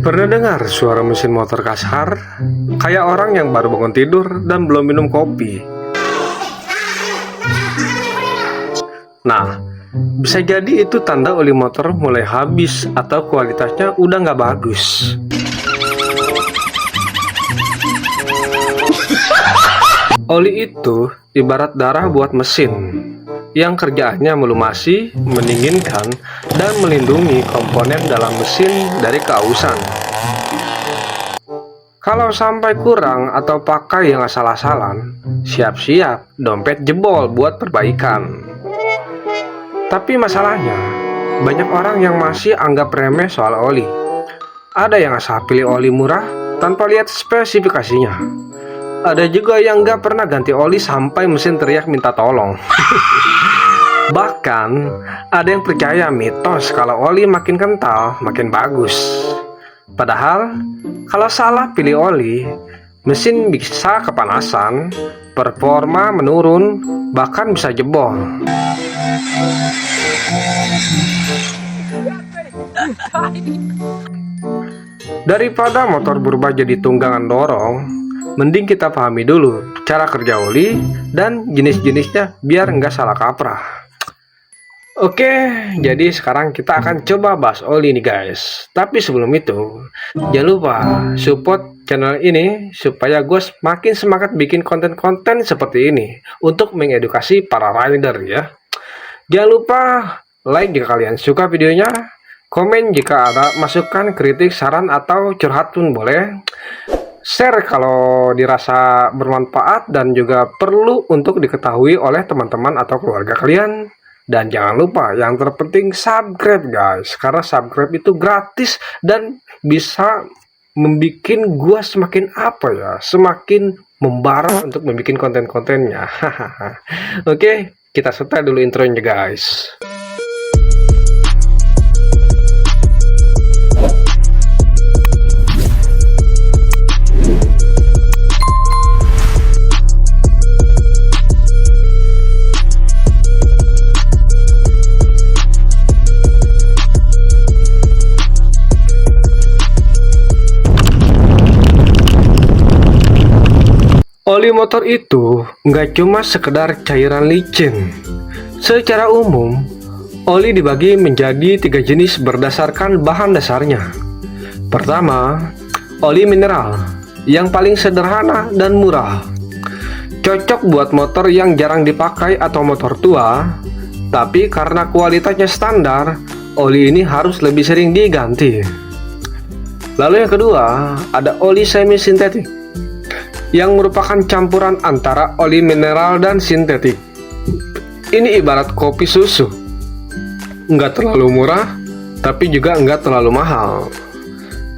Pernah dengar suara mesin motor kasar? Kayak orang yang baru bangun tidur dan belum minum kopi. Nah, bisa jadi itu tanda oli motor mulai habis atau kualitasnya udah nggak bagus. Oli itu ibarat darah buat mesin yang kerjaannya melumasi, mendinginkan, dan melindungi komponen dalam mesin dari keausan. Kalau sampai kurang atau pakai yang asal-asalan, siap-siap dompet jebol buat perbaikan. Tapi masalahnya, banyak orang yang masih anggap remeh soal oli. Ada yang asal pilih oli murah tanpa lihat spesifikasinya. Ada juga yang nggak pernah ganti oli sampai mesin teriak minta tolong. Bahkan ada yang percaya mitos kalau oli makin kental makin bagus. Padahal kalau salah pilih oli, mesin bisa kepanasan, performa menurun, bahkan bisa jebol. Daripada motor berubah jadi tunggangan dorong, mending kita pahami dulu cara kerja oli dan jenis-jenisnya biar nggak salah kaprah. Oke, jadi sekarang kita akan coba bahas oli nih guys. Tapi sebelum itu, jangan lupa support channel ini supaya gue makin semangat bikin konten-konten seperti ini untuk mengedukasi para rider ya. Jangan lupa like jika kalian suka videonya, komen jika ada masukan, kritik, saran, atau curhat pun boleh. Share kalau dirasa bermanfaat dan juga perlu untuk diketahui oleh teman-teman atau keluarga kalian. Dan jangan lupa yang terpenting subscribe guys, karena subscribe itu gratis dan bisa membuat gua semakin semakin membara untuk membuat konten-kontennya. Oke, kita setel dulu intronya guys. Oli motor itu nggak cuma sekedar cairan licin. Secara umum, oli dibagi menjadi 3 jenis berdasarkan bahan dasarnya. Pertama, oli mineral yang paling sederhana dan murah. Cocok buat motor yang jarang dipakai atau motor tua, tapi karena kualitasnya standar, oli ini harus lebih sering diganti. Lalu yang kedua, ada oli semi sintetik yang merupakan campuran antara oli mineral dan sintetik. Ini ibarat kopi susu, nggak terlalu murah, tapi juga nggak terlalu mahal.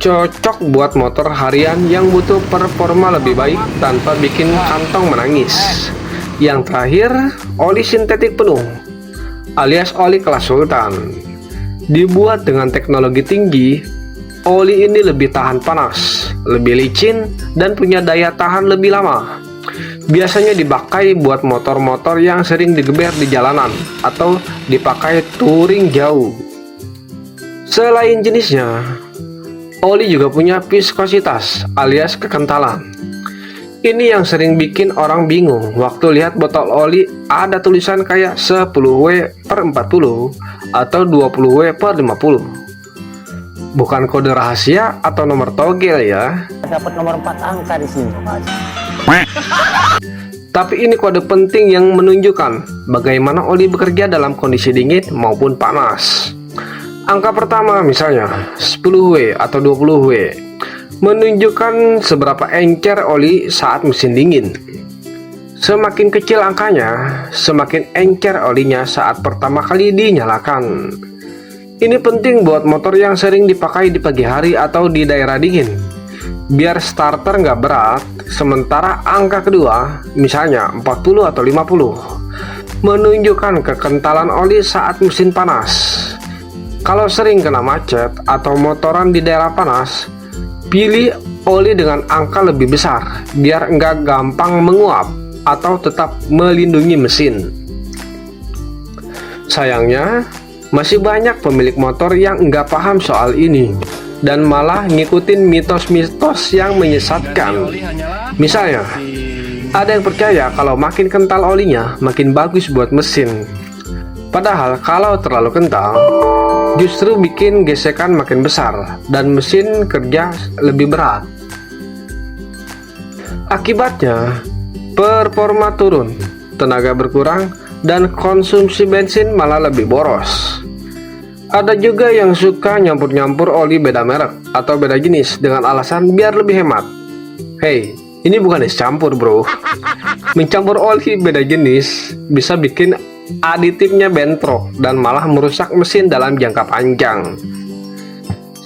Cocok buat motor harian yang butuh performa lebih baik tanpa bikin kantong menangis. Yang terakhir, oli sintetik penuh, alias oli kelas sultan. Dibuat dengan teknologi tinggi, oli ini lebih tahan panas, lebih licin, dan punya daya tahan lebih lama. Biasanya dipakai buat motor-motor yang sering digeber di jalanan atau dipakai touring jauh. Selain jenisnya, oli juga punya viskositas alias kekentalan. Ini yang sering bikin orang bingung waktu lihat botol oli ada tulisan kayak 10W/40 atau 20W/50. Bukan kode rahasia atau nomor togel ya. Dapat nomor 4 angka di sini. Tapi ini kode penting yang menunjukkan bagaimana oli bekerja dalam kondisi dingin maupun panas. Angka pertama misalnya 10W atau 20W menunjukkan seberapa encer oli saat mesin dingin. Semakin kecil angkanya, semakin encer olinya saat pertama kali dinyalakan. Ini penting buat motor yang sering dipakai di pagi hari atau di daerah dingin, biar starter nggak berat. Sementara angka kedua, misalnya 40 atau 50, menunjukkan kekentalan oli saat mesin panas. Kalau sering kena macet atau motoran di daerah panas, pilih oli dengan angka lebih besar, biar nggak gampang menguap atau tetap melindungi mesin. Sayangnya, masih banyak pemilik motor yang nggak paham soal ini. dan malah ngikutin mitos-mitos yang menyesatkan. Misalnya, ada yang percaya kalau makin kental olinya makin bagus buat mesin. Padahal kalau terlalu kental justru bikin gesekan makin besar dan mesin kerja lebih berat. Akibatnya performa turun, tenaga berkurang, dan konsumsi bensin malah lebih boros. Ada juga yang suka nyampur-nyampur oli beda merek atau beda jenis dengan alasan biar lebih hemat. Hey, ini bukan es campur bro. Mencampur oli beda jenis bisa bikin aditifnya bentrok dan malah merusak mesin dalam jangka panjang.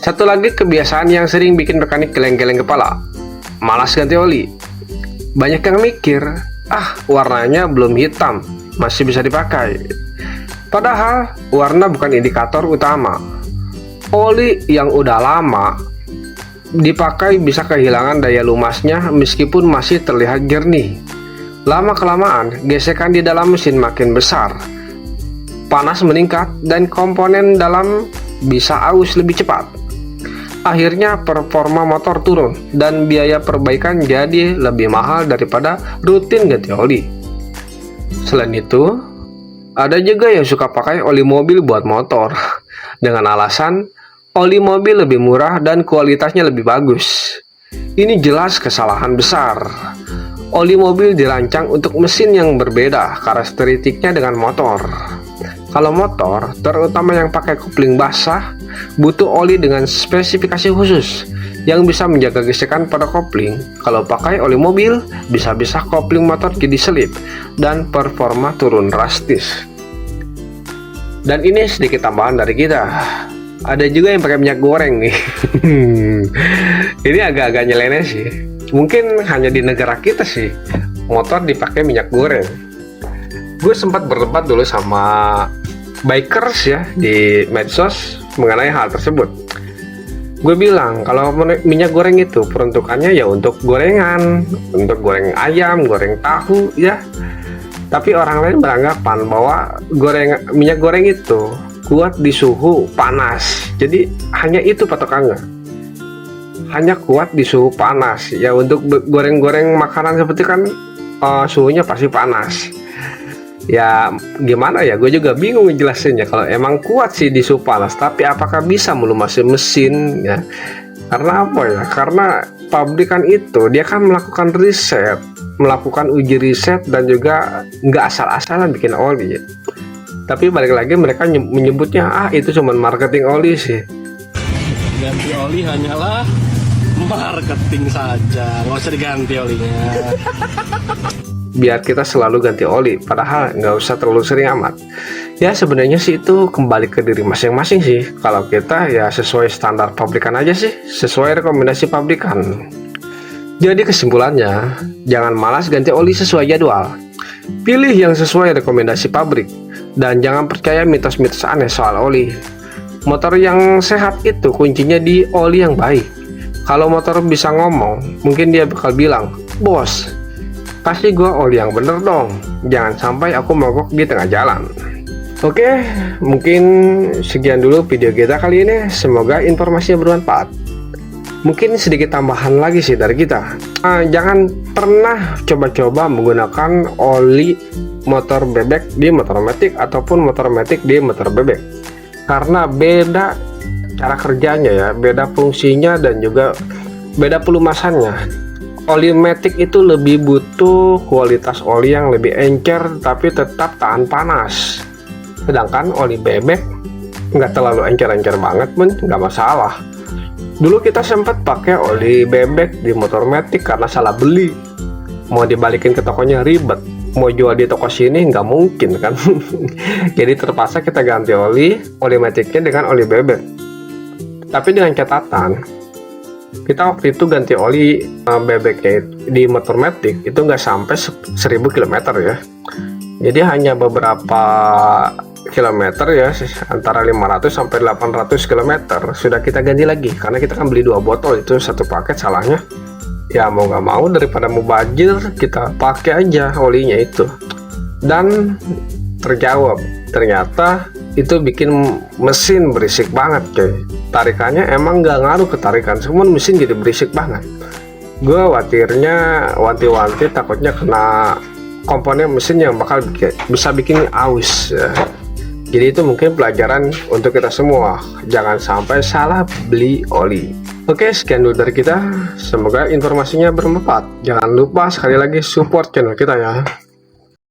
Satu lagi kebiasaan yang sering bikin mekanik geleng-geleng kepala, malas ganti oli. Banyak yang mikir, warnanya belum hitam, masih bisa dipakai. Padahal warna bukan indikator utama. Oli yang udah lama dipakai bisa kehilangan daya lumasnya meskipun masih terlihat jernih. Lama-kelamaan, gesekan di dalam mesin makin besar, panas meningkat, dan komponen dalam bisa aus lebih cepat. Akhirnya performa motor turun, dan biaya perbaikan jadi lebih mahal daripada rutin ganti oli. Selain itu, ada juga yang suka pakai oli mobil buat motor, dengan alasan oli mobil lebih murah dan kualitasnya lebih bagus. Ini jelas kesalahan besar. Oli mobil dirancang untuk mesin yang berbeda karakteristiknya dengan motor. Kalau motor, terutama yang pakai kopling basah, butuh oli dengan spesifikasi khusus yang bisa menjaga gesekan pada kopling. Kalau pakai oli mobil, bisa-bisa kopling motor jadi selip dan performa turun drastis. Dan ini sedikit tambahan dari kita. Ada juga yang pakai minyak goreng nih. Ini agak-agak nyeleneh sih. Mungkin hanya di negara kita sih motor dipakai minyak goreng. Gue sempat berdebat dulu sama bikers ya di medsos mengenai hal tersebut. Gue bilang kalau minyak goreng itu peruntukannya ya untuk gorengan, untuk goreng ayam, goreng tahu ya. Tapi orang lain beranggapan bahwa minyak goreng itu kuat di suhu panas. Jadi hanya itu patokannya. Hanya kuat di suhu panas. Ya untuk goreng-goreng makanan seperti kan suhunya pasti panas. Ya gimana ya, gue juga bingung ngejelasinnya. Kalau emang kuat sih di suhu panas, tapi apakah bisa melumasi mesin ya? Karena apa ya? Karena pabrikan itu dia kan melakukan riset, melakukan uji riset, dan juga nggak asal-asalan bikin oli ya. Tapi balik lagi mereka menyebutnya itu cuma marketing oli sih. Ganti oli hanyalah marketing saja, nggak usah diganti olinya. Biar kita selalu ganti oli, padahal nggak usah terlalu sering amat. Ya sebenarnya sih itu kembali ke diri masing-masing sih. Kalau kita ya sesuai standar pabrikan aja sih, sesuai rekomendasi pabrikan. Jadi kesimpulannya, jangan malas ganti oli sesuai jadwal. Pilih yang sesuai rekomendasi pabrik, dan jangan percaya mitos-mitos aneh soal oli. Motor yang sehat itu kuncinya di oli yang baik. Kalau motor bisa ngomong, mungkin dia bakal bilang, "Bos, kasih gua oli yang bener dong, jangan sampai aku mogok di tengah jalan." Oke, mungkin sekian dulu video kita kali ini. Semoga informasinya bermanfaat. Mungkin sedikit tambahan lagi sih dari kita. Jangan pernah coba-coba menggunakan oli motor bebek di motor matic ataupun motor matic di motor bebek, karena beda cara kerjanya ya, beda fungsinya, dan juga beda pelumasannya. Oli matic itu lebih butuh kualitas oli yang lebih encer tapi tetap tahan panas. Sedangkan oli bebek nggak terlalu encer-encer banget pun nggak masalah. Dulu kita sempat pakai oli bebek di motor matic karena salah beli. Mau dibalikin ke tokonya ribet, mau jual di toko sini nggak mungkin kan. Jadi terpaksa kita ganti oli maticnya dengan oli bebek. Tapi dengan catatan, kita waktu itu ganti oli bebeknya di motor matic itu nggak sampai 1000 km ya. Jadi hanya beberapa kilometer ya, antara 500 sampai 800 km sudah kita ganti lagi, karena kita kan beli 2 botol itu satu paket. Salahnya ya mau nggak mau, daripada mubazir kita pakai aja olinya itu. Dan terjawab, ternyata itu bikin mesin berisik banget coy. Tarikannya emang nggak ngaruh ke tarikan, cuman mesin jadi berisik banget. Gue khawatirnya wanti-wanti takutnya kena komponen mesin yang bakal bisa bikin aus ya. Jadi itu mungkin pelajaran untuk kita semua, jangan sampai salah beli oli. Oke, sekian dulu dari kita, semoga informasinya bermanfaat. Jangan lupa sekali lagi support channel kita ya.